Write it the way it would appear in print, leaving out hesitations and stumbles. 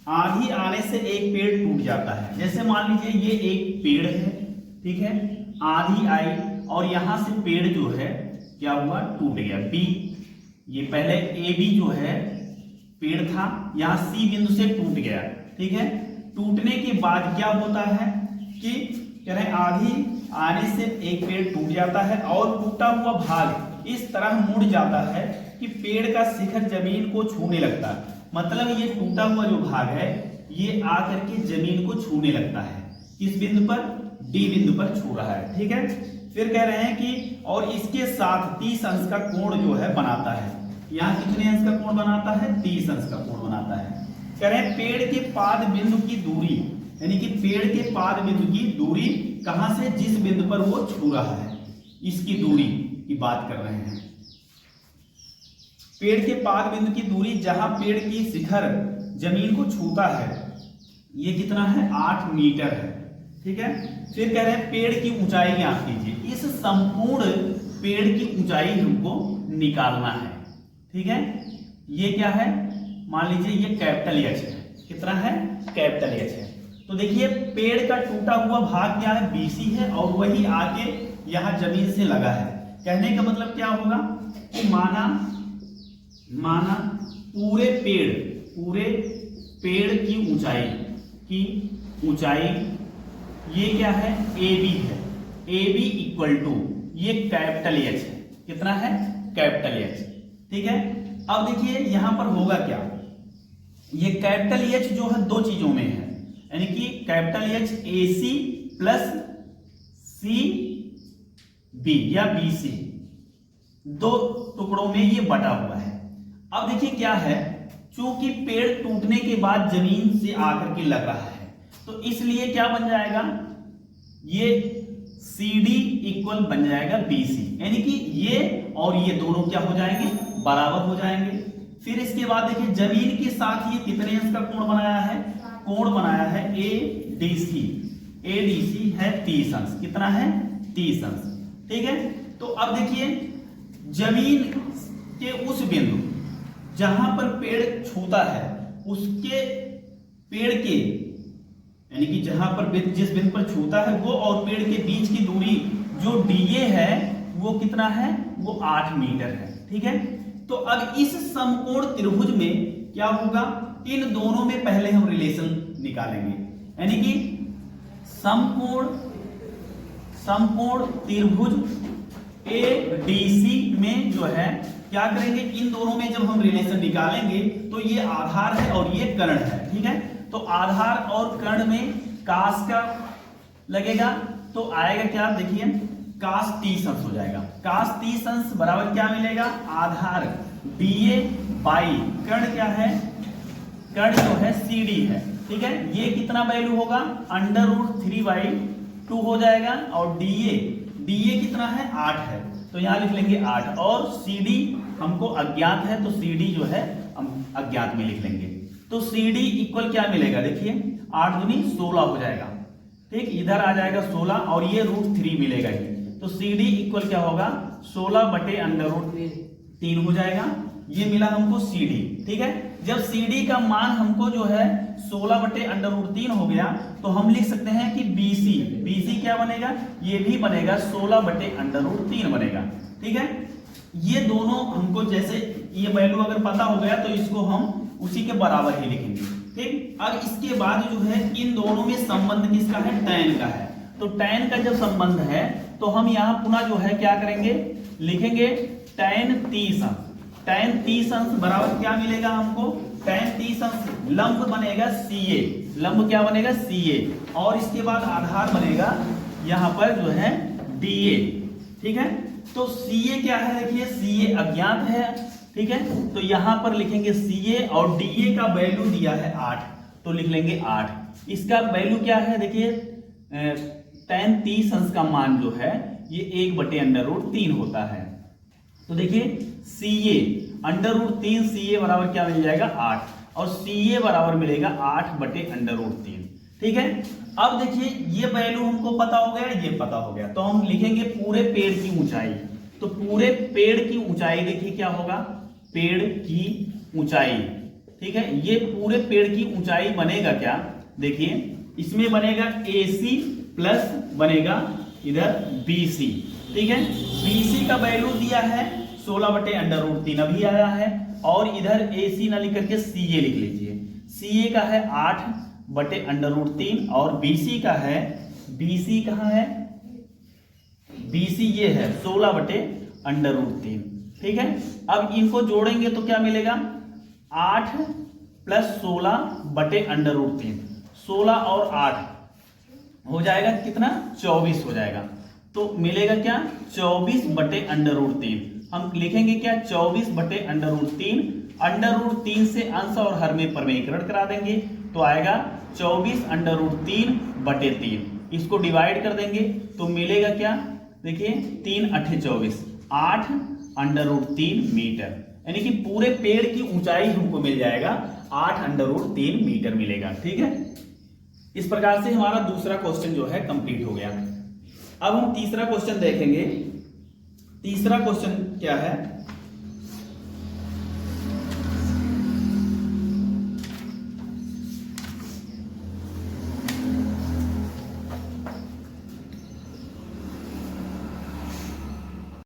आंधी आने से एक पेड़ टूट जाता है। जैसे मान लीजिए ये एक पेड़ है, ठीक है, आंधी आई और यहां से पेड़ जो है क्या हुआ, टूट गया। बी, ये पहले ए बी जो है पेड़ था, यहां सी बिंदु से टूट गया, ठीक है। टूटने के बाद क्या होता है कि कह रहे हैं आंधी आने से एक पेड़ टूट जाता है और टूटा हुआ भाग इस तरह मुड़ जाता है कि पेड़ का शिखर जमीन को छूने लगता है। मतलब ये टूटा हुआ जो भाग है ये आकर के जमीन को छूने लगता है। किस बिंदु पर, डी बिंदु पर छू रहा है, ठीक है। फिर कह रहे हैं कि और इसके साथ 30 अंश का कोण जो है बनाता है। यहाँ कितने अंश का कोण बनाता है, 30 अंश का कोण बनाता है। कह रहे हैं पेड़ के पाद बिंदु की दूरी, यानी कि पेड़ के पाद बिंदु की दूरी कहां से, जिस बिंदु पर वो छू रहा है, इसकी दूरी की बात कर रहे हैं। पेड़ के पाद बिंदु की दूरी जहां पेड़ की शिखर जमीन को छूता है, ये कितना है, 8 मीटर है, ठीक है। फिर कह रहे हैं पेड़ की ऊंचाई ज्ञात कीजिए। इस संपूर्ण पेड़ की ऊंचाई हमको निकालना है, ठीक है। ये क्या है, मान लीजिए ये कैपिटल एच है, कितना है, कैपिटल एच है। तो देखिए पेड़ का टूटा हुआ भाग क्या है, बीसी है, और वही आके यहां जमीन से लगा है। कहने का मतलब क्या होगा कि माना पूरे पेड़ की ऊंचाई ये क्या है, ए बी है। ए बी इक्वल टू ये कैपिटल एच है, कितना है, कैपिटल एच, ठीक है। अब देखिए यहां पर होगा क्या, ये कैपिटल एच जो है दो चीजों में है, यानी कि capital H A C plus C B या बी सी, दो टुकड़ों में ये बटा हुआ है। अब देखिए क्या है, चूंकि पेड़ टूटने के बाद जमीन से आकर के लग रहा है, तो इसलिए क्या बन जाएगा, ये CD इक्वल बन जाएगा BC, यानी कि ये और ये दोनों क्या हो जाएंगे, बराबर हो जाएंगे। फिर इसके बाद देखिए जमीन के साथ ये कितने अंश का कोण बनाया है, कोण बनाया है ADC। ADC है 30 अंश, कितना है, 30 अंश, ठीक है। तो अब देखिए जमीन के उस बिंदु जहां पर पेड़ छूता है, उसके पेड़ के, यानी कि जहां पर जिस बिंदु पर छूता है वो और पेड़ के बीच की दूरी जो DA है वो कितना है, वो 8 मीटर है, ठीक है। तो अब इस समकोण त्रिभुज में क्या होगा, इन दोनों में पहले हम रिलेशन निकालेंगे, यानी कि समकोण त्रिभुज ADC में जो है क्या करेंगे, इन दोनों में जब हम रिलेशन निकालेंगे तो ये आधार है और ये कर्ण है, ठीक है। तो आधार और कर्ण में कास का लगेगा, तो आएगा क्या, देखिए कास 30 अंश हो जाएगा। कास 30 अंश बराबर क्या मिलेगा, आधार BA बाई कर्ण क्या है, कर्ण जो है CD है, ठीक है। ये कितना वैल्यू होगा, √3/2 हो जाएगा, और DA कितना है, 8 है, तो यहां लिख लेंगे 8, और CD हमको अज्ञात है, तो CD जो है हम अज्ञात में लिख लेंगे। तो CD इक्वल क्या मिलेगा, देखिए 8 दूनी 16 हो जाएगा, ठीक, इधर आ जाएगा 16 और ये √3 मिलेगा ही, तो CD इक्वल क्या होगा, 16/√3 हो जाएगा। ये मिला हमको CD, ठीक है। जब CD का मान हमको जो है 16/√3 हो गया, तो हम लिख सकते हैं कि BC क्या बनेगा, ये भी बनेगा 16/√3 बनेगा, ठीक है। ये दोनों हमको जैसे ये वैल्यू अगर पता हो गया तो इसको हम उसी के बराबर ही लिखेंगे, ठीक। अब इसके बाद जो है इन दोनों में संबंध किसका है, tan का है। तो tan का जब संबंध है तो हम यहाँ पुनः जो है क्या करेंगे, लिखेंगे tan 30 अंश बराबर क्या मिलेगा हमको, tan 30 अंश लंब बनेगा CA, लंब क्या बनेगा, CA, और इसके बाद आधार बनेगा यहाँ पर जो है DA, ठीक है। तो CA क्या है, देखिए CA अज्ञात है, ठीक है। तो यहां पर लिखेंगे CA और DA का वैल्यू दिया है 8, तो लिख लेंगे 8। इसका वैल्यू क्या है, देखिए tan 30 अंश का मान जो है ये 1/√3 होता है। तो देखिए CA √3 CA बराबर क्या मिल जाएगा, 8, और CA बराबर मिलेगा 8/√3, ठीक है। अब देखिए ये वैल्यू हमको पता हो गया, ये पता हो गया, तो हम लिखेंगे पूरे पेड़ की ऊंचाई। तो पूरे पेड़ की ऊंचाई देखिए क्या होगा, पेड़ की ऊंचाई ठीक है। ये पूरे पेड़ की ऊंचाई बनेगा क्या, देखिए इसमें बनेगा AC प्लस बनेगा इधर BC, ठीक है। BC का वैल्यू दिया है 16/√3 अभी आया है, और इधर AC ना लिख करके CA लिख लीजिए। CA का है 8/√3 और BC का है, BC कहाँ है, BC ये है 16/√3, ठीक है। अब इनको जोड़ेंगे तो क्या मिलेगा, 8 + 16/√3, 16 और 8 हो जाएगा कितना, 24 हो जाएगा। तो मिलेगा क्या, 24/√3। हम लिखेंगे क्या, 24/√3, √3 से अंश और हर में परमेयीकरण करा देंगे तो आएगा 24√3/3। इसको डिवाइड कर देंगे तो मिलेगा क्या, देखिए 3 × 8 = 24, 8/√3 मीटर, यानी कि पूरे पेड़ की ऊंचाई हमको मिल जाएगा 8/√3 मीटर मिलेगा, ठीक है। इस प्रकार से हमारा दूसरा क्वेश्चन जो है कंप्लीट हो गया। अब हम तीसरा क्वेश्चन देखेंगे। तीसरा क्वेश्चन क्या है,